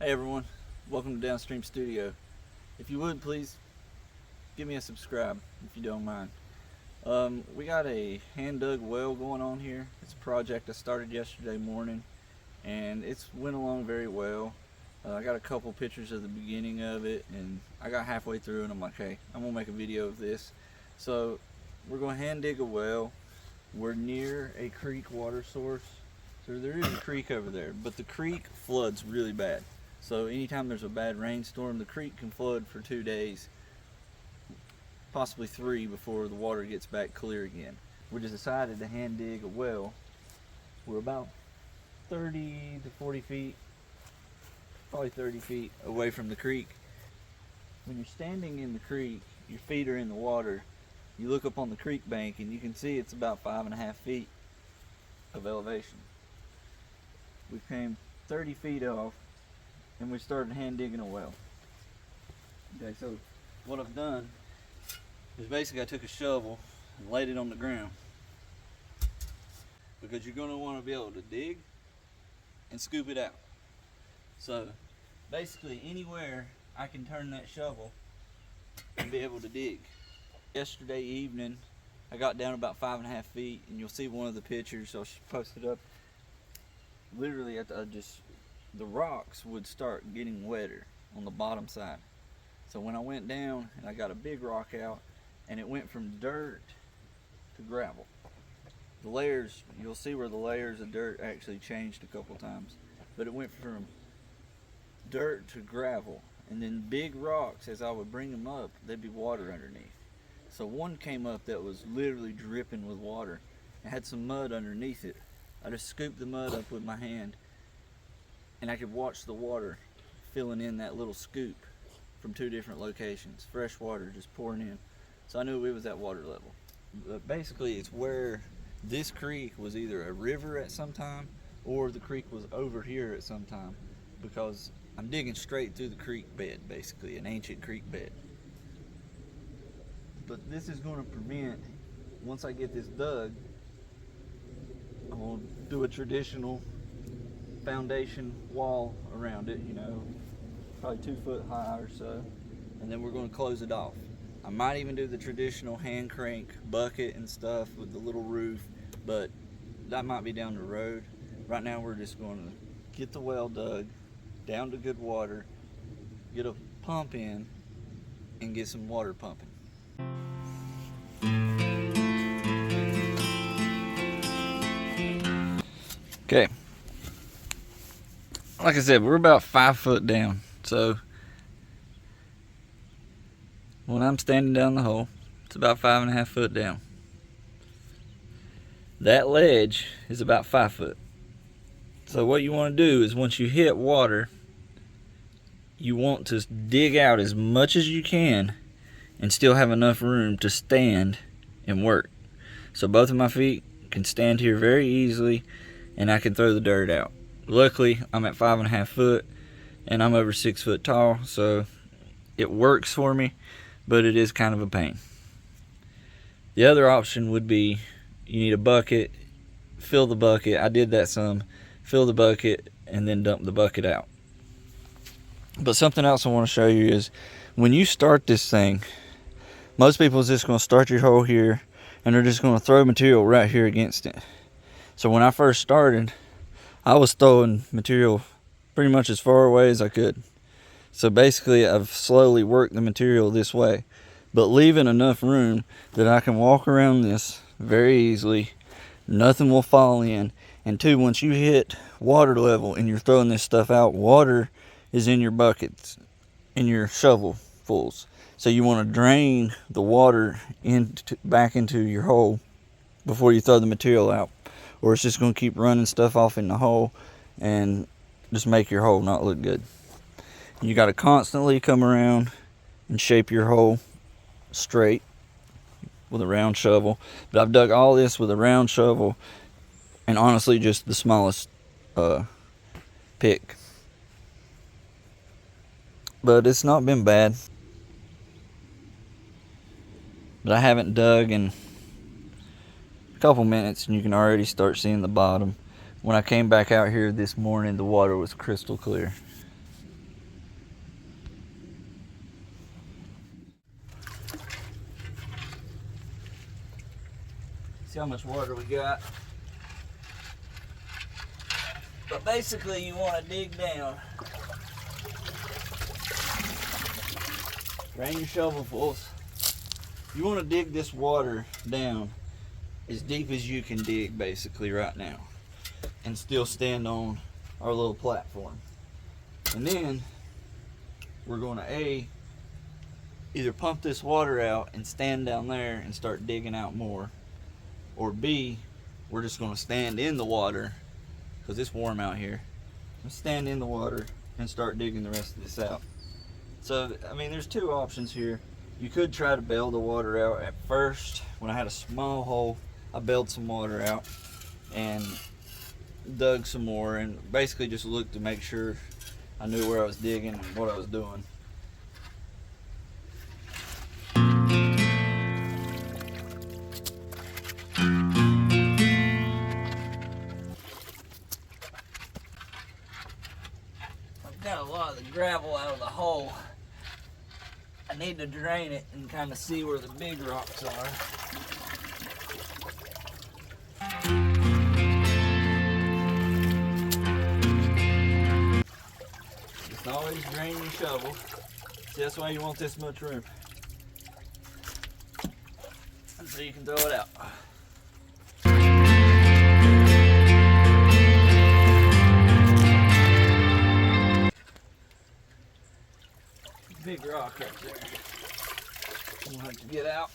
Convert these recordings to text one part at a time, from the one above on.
Hey everyone, welcome to Downstream Studio. If you would please give me a subscribe if you don't mind. We got a hand dug well going on here. It's a project I started yesterday morning and it's went along very well. I got a couple pictures of the beginning of it and I got halfway through and I'm like, hey, I'm gonna make a video of this. So we're gonna hand dig a well. We're near a creek water source. So there is a creek over there, but the creek floods really bad. So anytime there's a bad rainstorm, the creek can flood for 2 days, possibly 3 before the water gets back clear again. We just decided to hand dig a well. We're about 30 to 40 feet, probably 30 feet away from the creek. When you're standing in the creek, your feet are in the water, you look up on the creek bank and you can see it's about 5.5 feet of elevation. We came 30 feet off and we started hand digging a well. Okay, so what I've done is basically I took a shovel and laid it on the ground, because you're going to want to be able to dig and scoop it out. So basically anywhere I can turn that shovel and be able to dig. Yesterday evening I got down about 5.5 feet, and you'll see one of the pictures, I'll post it up. Literally the rocks would start getting wetter on the bottom side. So when I went down and I got a big rock out, and it went from dirt to gravel. The layers, you'll see where the layers of dirt actually changed a couple times, but it went from dirt to gravel. And then big rocks, as I would bring them up, there'd be water underneath. So one came up that was literally dripping with water. It had some mud underneath it. I just scooped the mud up with my hand, and I could watch the water filling in that little scoop from 2 different locations. Fresh water just pouring in. So I knew it was at water level. But basically it's where this creek was either a river at some time or the creek was over here at some time, because I'm digging straight through the creek bed, basically an ancient creek bed. But this is going to prevent, once I get this dug, I'm going to do a traditional foundation wall around it, you know, probably 2 foot high or so, and then we're going to close it off. I might even do the traditional hand crank bucket and stuff with the little roof, but that might be down the road. Right now we're just going to get the well dug down to good water, get a pump in, and get some water pumping. Okay, like I said, we're about 5 foot down, so when I'm standing down the hole, it's about 5.5 foot down. That ledge is about 5 foot. So what you want to do is, once you hit water, you want to dig out as much as you can and still have enough room to stand and work. So both of my feet can stand here very easily, and I can throw the dirt out. Luckily, I'm at 5.5 foot and I'm over 6 foot tall, so it works for me, but it is kind of a pain. The other option would be, you need a bucket, fill the bucket. I did that some. Fill the bucket and then dump the bucket out. But something else I want to show you is, when you start this thing, most people is just going to start your hole here and they're just going to throw material right here against it. So when I first started, I was throwing material pretty much as far away as I could. So basically I've slowly worked the material this way, but leaving enough room that I can walk around this very easily. Nothing will fall in. And 2, once you hit water level and you're throwing this stuff out, water is in your buckets, in your shovelfuls. So you want to drain the water back into your hole before you throw the material out, or it's just going to keep running stuff off in the hole and just make your hole not look good. You got to constantly come around and shape your hole straight with a round shovel. But I've dug all this with a round shovel, and honestly just the smallest pick. But it's not been bad. But I haven't dug in a couple minutes and you can already start seeing the bottom. When I came back out here this morning, the water was crystal clear. See how much water we got? But basically you want to dig down. Drain your shovelfuls. You want to dig this water down as deep as you can dig basically right now and still stand on our little platform. And then we're going to either pump this water out and stand down there and start digging out more, or B, we're just going to stand in the water because it's warm out here. Stand in the water and start digging the rest of this out. So, I mean, there's two options here. You could try to bail the water out. At first, when I had a small hole, I bailed some water out and dug some more and basically just looked to make sure I knew where I was digging and what I was doing. I've got a lot of the gravel out of the hole. I need to drain it and kind of see where the big rocks are. Just always drain your shovel. See, that's why you want this much room. So you can throw it out. Big rock right there. I'm gonna have to get out.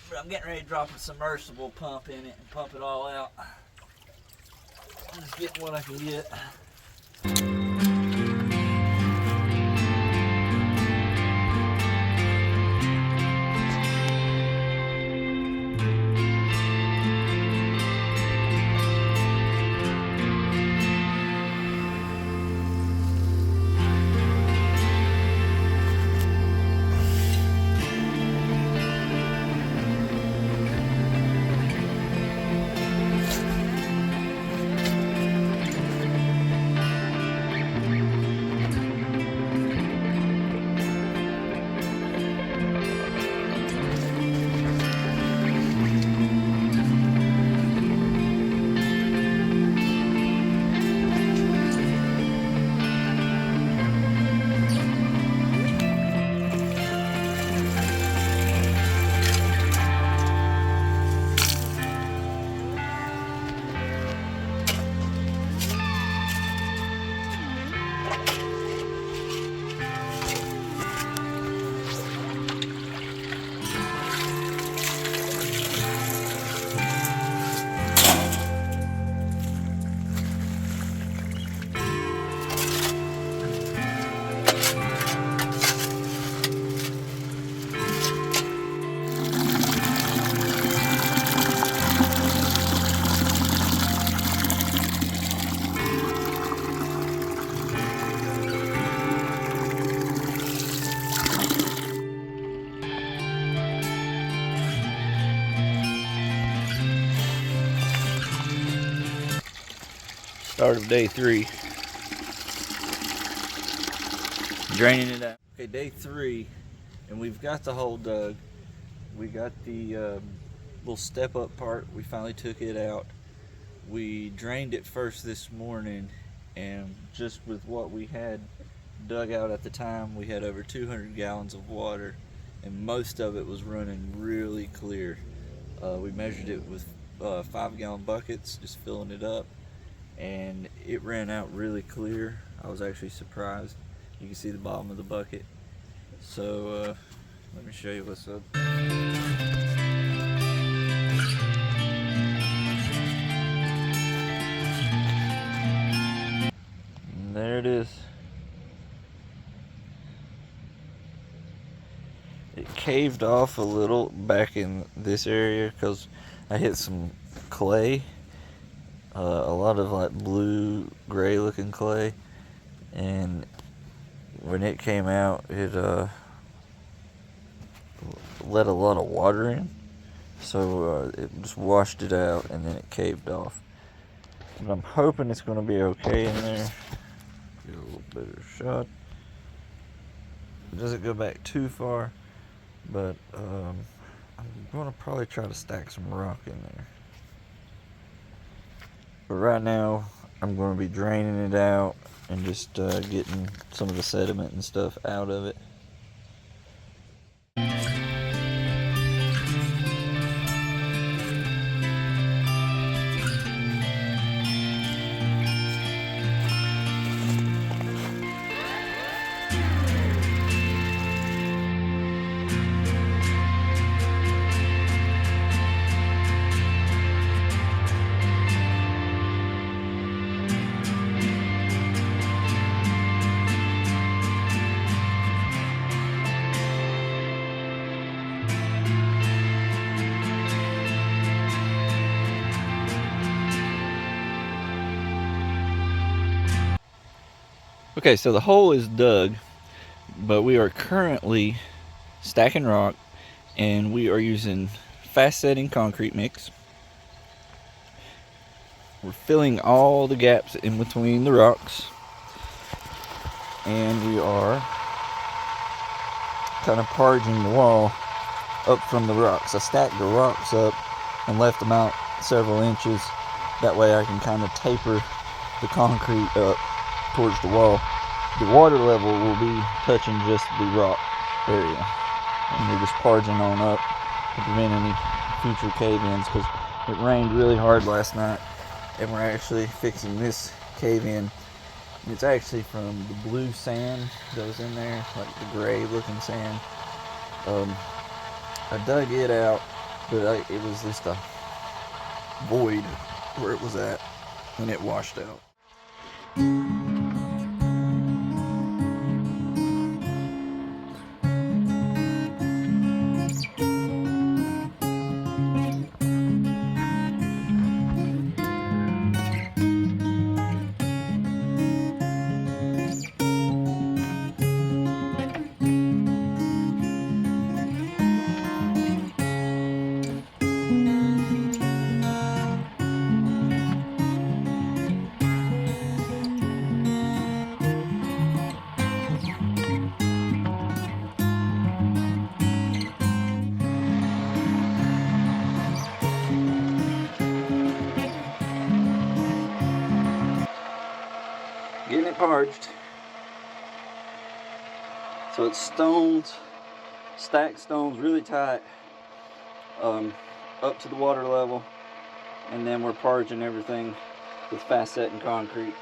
But I'm getting ready to drop a submersible pump in it and pump it all out. I'm just getting what I can get. Start of day 3. Draining it out. Okay, day 3, and we've got the hole dug. We got the little step up part. We finally took it out. We drained it first this morning, and just with what we had dug out at the time, we had over 200 gallons of water, and most of it was running really clear. We measured it with 5-gallon buckets, just filling it up, and it ran out really clear. I was actually surprised. You can see the bottom of the bucket. So let me show you what's up. And there it is. It caved off a little back in this area because I hit some clay a lot of like blue gray looking clay, and when it came out it let a lot of water in, so it just washed it out and then it caved off. But I'm hoping it's going to be okay in there. Get a little better shot. It doesn't go back too far, but I'm going to probably try to stack some rock in there. But right now I'm going to be draining it out and just getting some of the sediment and stuff out of it. Okay, so the hole is dug, but we are currently stacking rock, and we are using fast setting concrete mix. We're filling all the gaps in between the rocks, and we are kind of parging the wall up from the rocks. I stacked the rocks up and left them out several inches. That way I can kind of taper the concrete up towards the wall. The water level will be touching just the rock area, and we're just parging on up to prevent any future cave-ins, because it rained really hard last night, and we're actually fixing this cave-in. It's actually from the blue sand that was in there, like the gray looking sand. I dug it out, but it was just a void where it was at when it washed out. Getting it parged. So it's stones, stacked stones really tight, up to the water level, and then we're parging everything with fast setting concrete.